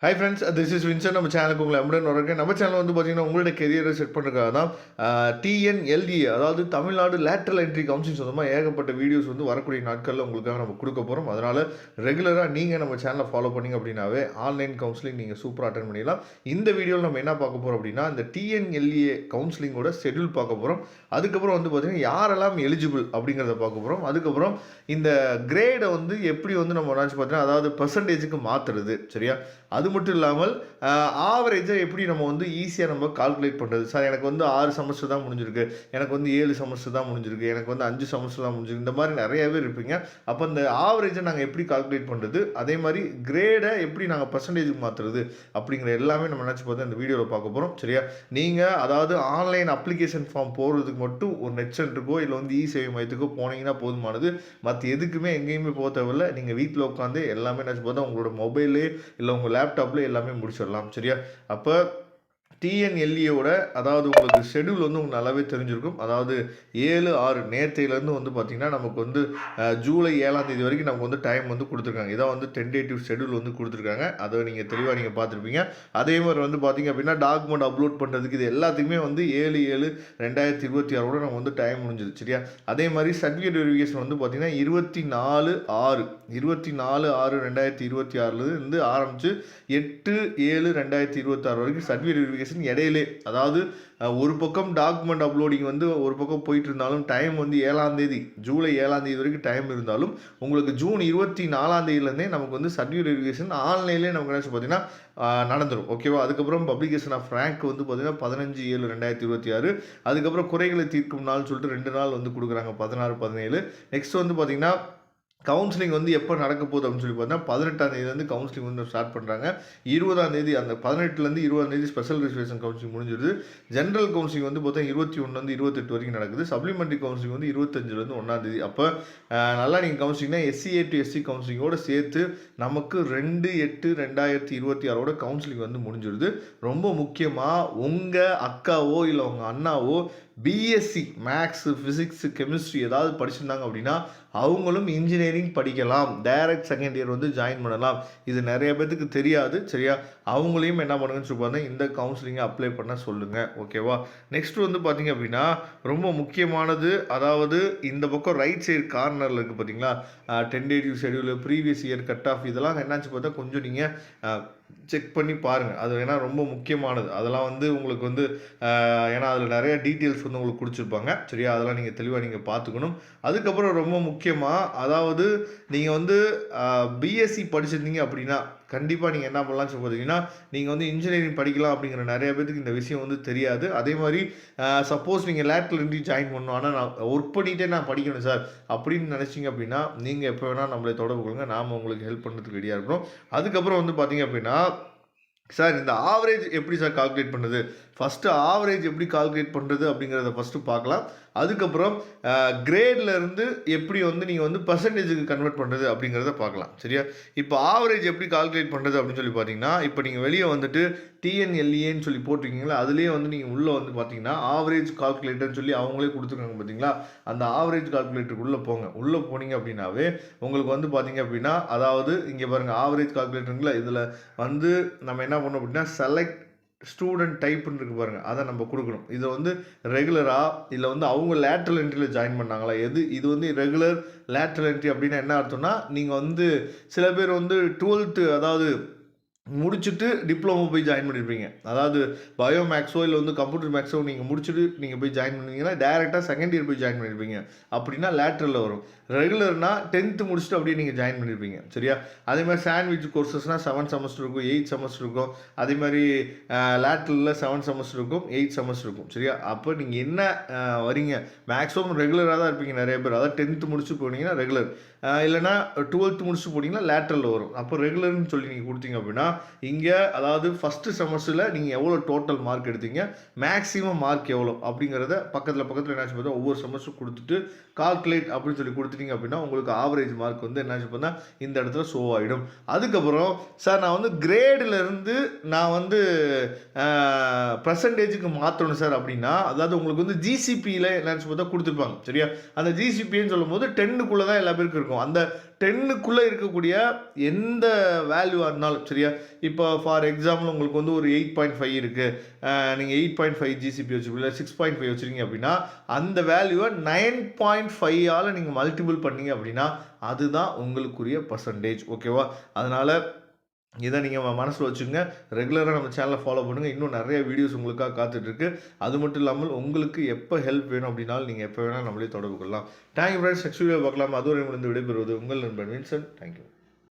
Hi friends, this is Vinson. நம்ம சேனலுக்கு உங்களை அம்புடன் வரேன். நம்ம சேனல் வந்து பார்த்தீங்கன்னா உங்களோட கெரியரை செட் பண்ணுறதுக்காக தான் டிஎன்எல்இ, அதாவது தமிழ்நாடு லேட்ரல் என்ட்ரி கவுன்சிலிங் சொந்தமாக ஏகப்பட்ட வீடியோஸ் வந்து வரக்கூடிய நாட்களில் உங்களுக்காக நம்ம கொடுக்க போகிறோம். அதனால் ரெகுலராக நீங்கள் நம்ம சேனலை ஃபாலோ பண்ணிங்க அப்படின்னாவே ஆன்லைன் கவுன்சிலிங் நீங்கள் சூப்பராக அட்டன் பண்ணிடலாம். இந்த வீடியோவில் நம்ம என்ன பார்க்க போகிறோம் அப்படின்னா, இந்த டிஎன்எல்இஏ கவுன்சிலிங்கோட ஷெட்யூல் பார்க்க போகிறோம். அதுக்கப்புறம் வந்து பார்த்தீங்கன்னா யாரெல்லாம் எலிஜிபிள் அப்படிங்கிறத பார்க்க போகிறோம். அதுக்கப்புறம் இந்த கிரேடை வந்து எப்படி வந்து நம்ம நினச்சி பார்த்தீங்கன்னா, அதாவது பர்சன்டேஜுக்கு மாற்றுறது, சரியா? அது மட்டும் இல்லாமல் ஆவரேஜாக எப்படி நம்ம வந்து ஈஸியாக நம்ம கால்குலேட் பண்ணுறது. சார், எனக்கு வந்து 6 செமஸ்டர் தான் முடிஞ்சிருக்கு, எனக்கு வந்து 7 செமஸ்டர் தான் முடிஞ்சிருக்கு, எனக்கு வந்து 5 செமஸ்டர் தான் முடிஞ்சிருக்கு, இந்த மாதிரி நிறையவே இருப்பீங்க. அப்போ இந்த ஆவரேஜை நாங்கள் எப்படி கால்குலேட் பண்ணுறது, அதே மாதிரி கிரேடை எப்படி நாங்கள் பர்சன்டேஜுக்கு மாற்றுறது அப்படிங்கிற எல்லாமே நம்ம நினச்சி பார்த்தா இந்த வீடியோவில் பார்க்க போகிறோம், சரியா? நீங்கள் அதாவது ஆன்லைன் அப்ளிகேஷன் ஃபார்ம் போடுறதுக்கு மட்டும் ஒரு நெட் சென்டருக்கோ இல்லை வந்து இ சேவை மையத்துக்கோ போனீங்கன்னா போதுமானது. மற்ற எதுக்குமே எங்கேயுமே போக தேவையில்லை. நீங்கள் வீட்டில் உட்காந்து எல்லாமே நினச்சி பார்த்தா உங்களோட மொபைலே இல்லை உங்கள் லேப்டாப்பில் எல்லாமே முடிச்சிடலாம், சரியா? அப்போ டிஎன்எல்இயோட அதாவது உங்களுக்கு ஷெடியூல் வந்து உங்களுக்கு நல்லாவே தெரிஞ்சிருக்கும். அதாவது 7/6 நேற்றையிலேருந்து வந்து பார்த்திங்கன்னா நமக்கு வந்து ஜூலை 7ஆம் தேதி வரைக்கும் நமக்கு வந்து டைம் வந்து கொடுத்துருக்காங்க. இதான் வந்து டென்டேட்டிவ் ஷெடியூல் வந்து கொடுத்துருக்காங்க. அதை நீங்கள் தெளிவாக நீங்கள் பார்த்துருப்பீங்க. அதே மாதிரி வந்து பார்த்திங்க அப்படின்னா டாக்குமெண்ட் அப்லோட் பண்ணுறதுக்கு இது எல்லாத்துக்குமே வந்து 7/7/2026 நம்ம வந்து டைம் முடிஞ்சுது, சரியா? அதே மாதிரி சர்டிஃபிகேட் வெரிஃபிகேஷன் வந்து பார்த்திங்கன்னா 24/6/2026 ஆரம்பித்து 8/7/2026 வரைக்கும் சர்டிஃபிகேட் வெரிஃபிகேஷன் இடையிலே, அதாவது ஒரு பக்கம் டாக்குமெண்ட் அப்லோடிங் வந்து ஒரு பக்கம் போயிட்டு இருந்தாலும் டைம் வந்து 7ஆம் தேதி, ஜூலை 7ஆம் தேதி வரைக்கும் டைம் இருந்தாலும் உங்களுக்கு ஜூன் 24ஆம் தேதியிலேருந்தே நமக்கு வந்து சர்டிஃபிகேட் வெரிஃபிகேஷன் ஆன்லைன்லேயே நமக்கு என்ன பார்த்தீங்கன்னா நடந்துடும், ஓகேவா? அதுக்கப்புறம் பப்ளிகேஷன் ஆஃப் ரேங்க் வந்து பார்த்தீங்கன்னா 15/7/2026. அதுக்கப்புறம் குறைகளை தீர்க்கும் நாள் சொல்லிட்டு 2 நாள் வந்து கொடுக்குறாங்க, 16/17. நெக்ஸ்ட் வந்து பார்த்தீங்கன்னா கவுன்சிலிங் வந்து எப்போ நடக்க போகுது அப்படின்னு சொல்லி பார்த்தா 18ஆம் தேதியிலேருந்து கவுன்சிலிங் வந்து ஸ்டார்ட் பண்ணுறாங்க. 20ஆம் தேதி, அந்த 18லேருந்து 20ஆம் தேதி ஸ்பெஷல் ரிசர்வேஷன் கவுன்சிலிங் முடிஞ்சிடுது. ஜென்ரல் கவுன்சிலிங் வந்து பார்த்தா 21 28 வரைக்கும் நடக்குது. சப்ளிமெண்ட்ரி கவுன்சிலிங் வந்து 25லேருந்து 1ஆம் தேதி. அப்போ நல்லா நீங்கள் கவுன்சிலிங்னா SCA to SC கவுன்சிலிங்கோடு சேர்த்து நமக்கு 2/8/2026 கவுன்சிலிங் வந்து முடிஞ்சிடுது. ரொம்ப முக்கியமாக உங்கள் அக்காவோ இல்லை உங்கள் அண்ணாவோ பிஎஸ்சி மேக்ஸு, ஃபிசிக்ஸு, கெமிஸ்ட்ரி ஏதாவது படிச்சிருந்தாங்க அப்படின்னா அவங்களும் இன்ஜினியரிங் படிக்கலாம், டைரக்ட் செகண்ட் இயர் வந்து ஜாயின் பண்ணலாம். இது நிறைய பேத்துக்கு தெரியாது, சரியா? அவங்களையும் என்ன பண்ணுங்கன்னு சொல்லி பார்த்தா இந்த கவுன்சிலிங்கை அப்ளை பண்ண சொல்லுங்கள், ஓகேவா? நெக்ஸ்ட் வந்து பார்த்தீங்க அப்படின்னா ரொம்ப முக்கியமானது, அதாவது இந்த பக்கம் ரைட் சைடு கார்னரில் இருக்குது பார்த்தீங்களா, tentative schedule, previous year cut off, இதெல்லாம் என்னாச்சு பார்த்தா கொஞ்சம் நீங்கள் செக் பண்ணி பாருங்கள். அது ஏன்னா ரொம்ப முக்கியமானது. அதெல்லாம் வந்து உங்களுக்கு வந்து ஏன்னா அதில் நிறைய டீட்டெயில்ஸ் வந்து உங்களுக்கு கொடுத்துருப்பாங்க, சரியா? அதெல்லாம் நீங்கள் தெளிவாக நீங்கள் பார்த்துக்கணும். அதுக்கப்புறம் ரொம்ப முக்கியமாக, அதாவது நீங்கள் வந்து பிஎஸ்சி படிச்சிருந்தீங்க அப்படின்னா கண்டிப்பாக நீங்கள் என்ன பண்ணலாம்னு சொல்லி பார்த்தீங்கன்னா, நீங்கள் வந்து இன்ஜினியரிங் படிக்கலாம் அப்படிங்கிற நிறைய பேருக்கு இந்த விஷயம் வந்து தெரியாது. அதே மாதிரி சப்போஸ் நீங்கள் லேட்ரல் என்ட்ரி ஜாயின் பண்ணணும், ஆனால் நான் ஒர்க் பண்ணிகிட்டே நான் படிக்கணும் சார் அப்படின்னு நினச்சிங்க அப்படின்னா நீங்கள் எப்போ வேணால் நம்மளை தொடர்பு கொள்ளுங்கள், நாம் உங்களுக்கு ஹெல்ப் பண்ணுறதுக்கு ரெடியாக இருக்கிறோம். அதுக்கப்புறம் வந்து பார்த்தீங்க அப்படின்னா, சார் இந்த ஆவரேஜ் எப்படி சார் கால்குலேட் பண்ணுறது, ஃபஸ்ட்டு ஆவரேஜ் எப்படி கால்குலேட் பண்ணுறது அப்படிங்கிறத ஃபஸ்ட்டு பார்க்கலாம். அதுக்கப்புறம் கிரேடில் இருந்து எப்படி வந்து நீங்கள் வந்து பர்சன்டேஜுக்கு கன்வெர்ட் பண்ணுறது அப்படிங்கிறத பார்க்கலாம், சரியா? இப்போ ஆவரேஜ் எப்படி கால்குலேட் பண்ணுறது அப்படின்னு சொல்லி பார்த்தீங்கன்னா, இப்போ நீங்கள் வெளியே வந்துட்டு டிஎன்எல்இஏன்னு சொல்லி போட்டிருக்கீங்களா, அதுலேயே வந்து நீங்கள் உள்ளே வந்து பார்த்தீங்கன்னா ஆவரேஜ் கால்குலேட்டர்னு சொல்லி அவங்களே கொடுத்துருக்காங்க பார்த்தீங்களா, அந்த ஆவரேஜ் கால்குலேட்டருக்கு உள்ளே போங்க. உள்ளே போனீங்க அப்படின்னாவே உங்களுக்கு வந்து பார்த்தீங்க அப்படின்னா, அதாவது இங்கே பாருங்கள் ஆவரேஜ் கால்குலேட்டருங்களா, இதில் வந்து நம்ம என்ன பண்ணோம் அப்படின்னா செலக்ட் ஸ்டூடெண்ட் டைப்புன்னு இருக்குது பாருங்கள், அதை நம்ம கொடுக்கணும். இதை வந்து ரெகுலராக இல்லை வந்து அவங்க லேட்ரல் என்ட்ரியில் ஜாயின் பண்ணாங்களா, இது வந்து ரெகுலர் லேட்ரல் என்ட்ரி அப்படின்னா என்ன அர்த்தம்னா, நீங்கள் வந்து சில பேர் வந்து 12th அதாவது முடிச்சுட்டு டிப்ளமோ போய் ஜாயின் பண்ணியிருப்பீங்க. அதாவது பயோ மேக்ஸோ இல்லை வந்து கம்ப்யூட்டர் மேக்ஸோ நீங்கள் முடிச்சுட்டு நீங்கள் போய் ஜாயின் பண்ணுவீங்கன்னா டேரெக்டாக செகண்ட் இயர் போய் ஜாயின் பண்ணியிருப்பீங்க, அப்படின்னா லேட்ரலில் வரும். ரெகுலர்னா 10th முடிச்சுட்டு அப்படியே நீங்கள் ஜாயின் பண்ணியிருப்பீங்க, சரியா? அதே மாதிரி சாண்ட்விச் கோர்சஸ்னால் 7 செமஸ்டர் இருக்கும், 8 செமஸ்டர் இருக்கும். அதே மாதிரி லேட்ரலில் 7 செமஸ்டர் இருக்கும், 8 செமஸ்டர் இருக்கும், சரியா? அப்போ நீங்கள் என்ன வரீங்க, மேக்ஸிமம் ரெகுலராக தான் இருப்பீங்க நிறைய பேர். அதாவது 10th முடிச்சு போனீங்கன்னா ரெகுலர், இல்லைனா 12th முடிச்சு போனீங்கன்னா லேட்ரலில் வரும். அப்போ ரெகுலர்னு சொல்லி நீங்கள் கொடுத்தீங்க அப்படின்னா இங்கே அதாவது ஃபஸ்ட்டு செமஸ்டரில் நீங்கள் எவ்வளோ டோட்டல் மார்க் எடுத்தீங்க, மேக்ஸிமம் மார்க் எவ்வளோ அப்படிங்கிறத பக்கத்தில் என்னாச்சு பார்த்தா ஒவ்வொரு செமஸ்டர் கொடுத்துட்டு கால்குலேட் அப்படின்னு சொல்லி கொடுத்துட்டீங்க அப்படின்னா உங்களுக்கு ஆவரேஜ் மார்க் வந்து என்னாச்சு பார்த்தா இந்த இடத்துல ஷோ ஆகிடும். அதுக்கப்புறம் சார் நான் வந்து கிரேடிலேருந்து நான் வந்து பர்சன்டேஜுக்கு மாற்றணும் சார் அப்படின்னா, அதாவது உங்களுக்கு வந்து ஜிசிபியில் என்னாச்சு பார்த்தா கொடுத்துருப்பாங்க, சரியா? அந்த ஜிசிபின்னு சொல்லும் போது 10க்குள்ளே தான் எல்லா பேருக்கும் இருக்கும். அந்த 10க்குள்ளே இருக்கக்கூடிய எந்த வேல்யூவாக இருந்தாலும், சரியா? இப்போ ஃபார் எக்ஸாம்பிள் உங்களுக்கு வந்து ஒரு 8.5 இருக்குது, நீங்கள் 8.5 ஜிசிபி வச்சுருக்கீங்க, 6.5 வச்சுருக்கீங்க அப்படின்னா அந்த வேல்யூவை 9.5 நீங்கள் மல்டிபிள் பண்ணீங்க அப்படின்னா அதுதான் உங்களுக்குரிய பர்சன்டேஜ். ஓகேவா? அதனால் இதை நீங்கள் மனசில் வச்சுங்க. ரெகுலராக நம்ம சேனலை ஃபாலோ பண்ணுங்கள். இன்னும் நிறைய வீடியோஸ் உங்களுக்காக காத்துட்ருக்கு. அது மட்டும் இல்லாமல் உங்களுக்கு எப்போ ஹெல்ப் வேணும் அப்படின்னாலும் நீங்கள் எப்போ வேணால் நம்மளே தொடர்பு கொள்ளலாம். Thank you friends. நெக்ஸ்ட் வீடியோ பார்க்கலாம். அதுவரை முடிந்து விடைபெறுவது உங்கள் நண்பன் வின்சென்ட். தேங்க்யூ.